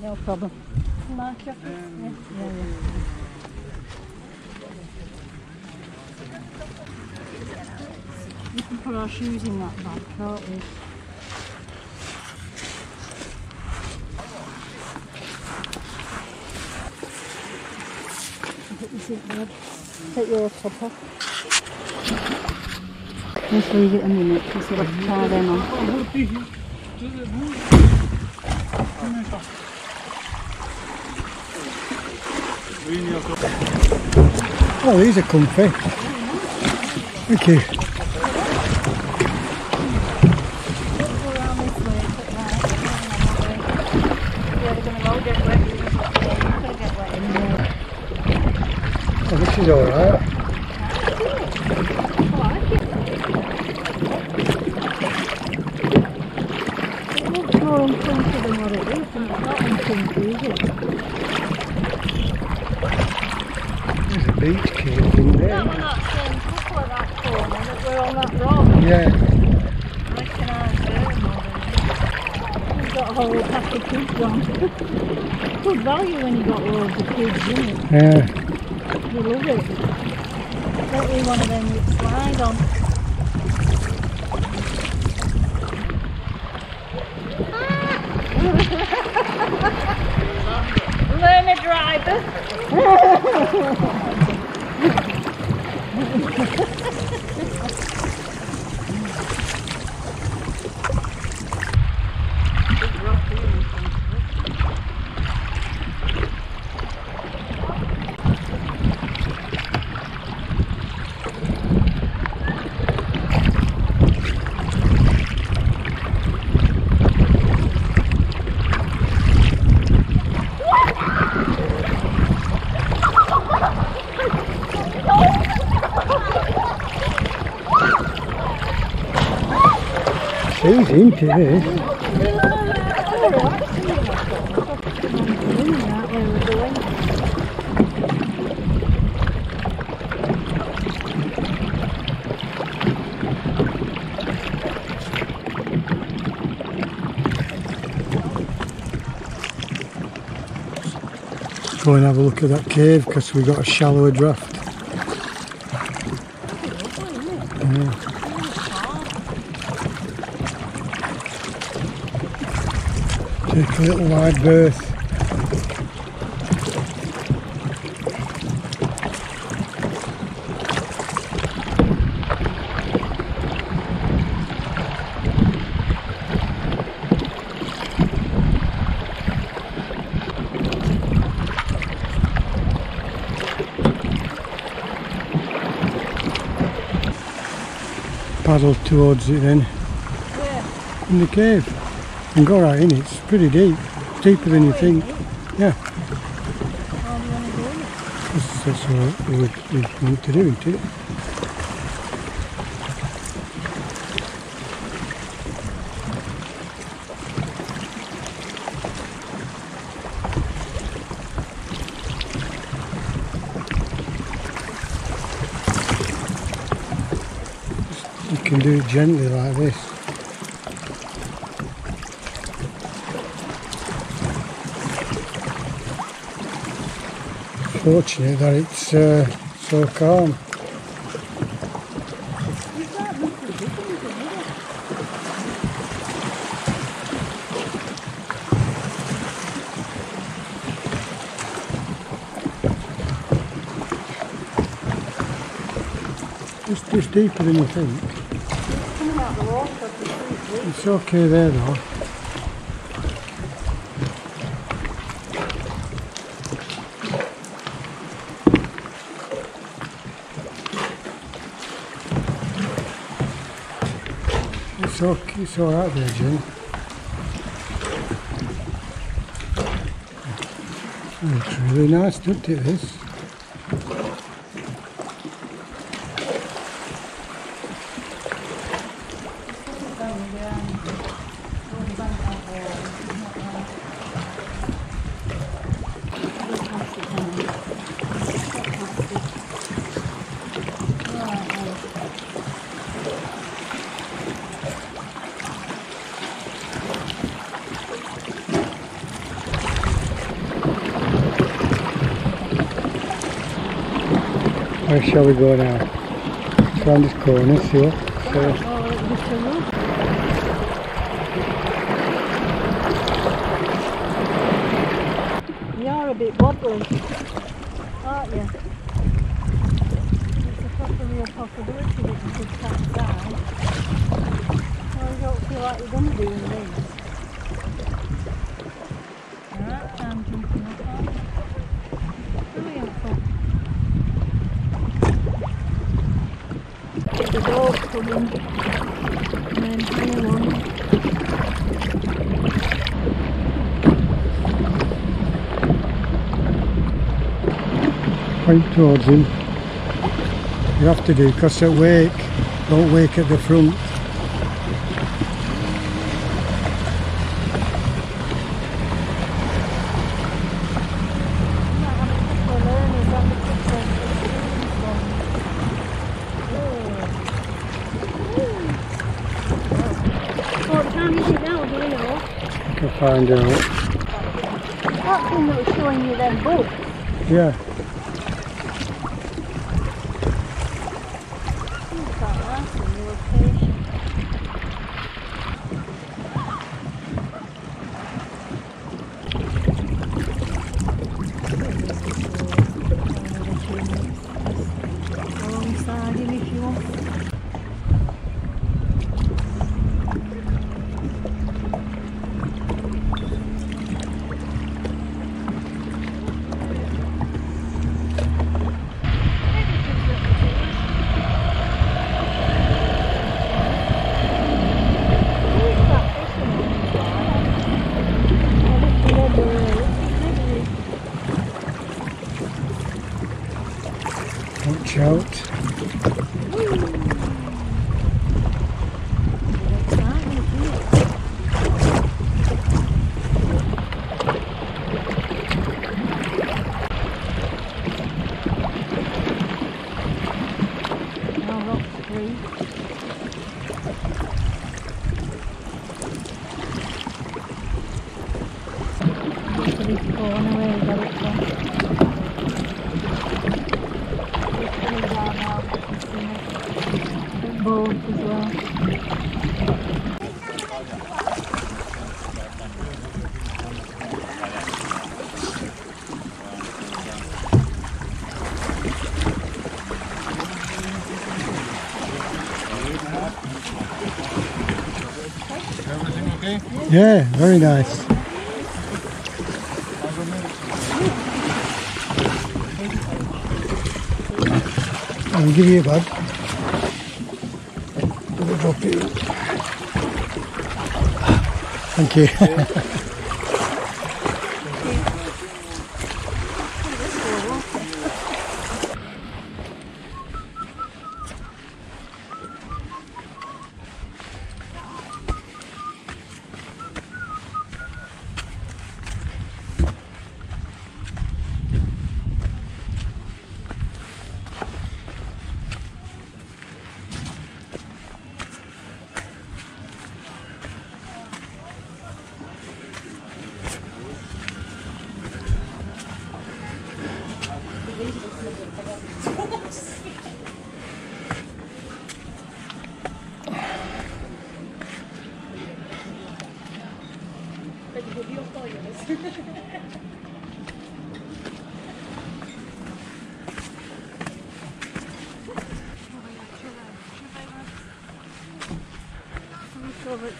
No problem. Nice chocolate? Yeah. We can put our shoes in that bag, can't we? Take your top off. Just leave it a minute because we'll have to tie them on. Oh, these are comfy. Thank you. Oh, this is alright. It's more uncomfy than what it is, and it's not uncomfy, is it? There's a beach cave in there. That one that's couple of that corner that we're on that rock. Yeah. I recognise her more than we've got a whole pack of kids on. Good value when you've got loads of kids, isn't it? Yeah. You love it. Don't be one of them that slide on. Learn a driver. She's into this. Go and have a look at that cave because we got a shallower draft. Yeah. Take a little wide berth. Paddle towards it then. Yeah. In the cave. You can go right in, it's pretty deep. It's deeper than you think. Yeah. How do you want to do it? That's what we need to do, isn't it? You can do it gently like this. Fortunate that it's so calm. Just deeper than you think. It's okay there though. It's alright there, Jen. It's really nice, doesn't it, this? Where shall we go now? It's around this corner, see what? So, you're a bit wobbly, aren't you? It's a real possibility that you could capsize. Well, you don't feel like you're going to do in these. Alright, I'm jumping up on. Brilliant fun. The dog's coming. And then hang on. point towards him. You have to do, because at wake, don't wake at the front. What time is it now, do you know? I can find out. That thing that was showing you them books. Yeah. Alongside him if you want. Watch out. Boat as well. Everything okay? Yeah, very nice. I'll give you a bag. We'll drop it in. Thank you. Over at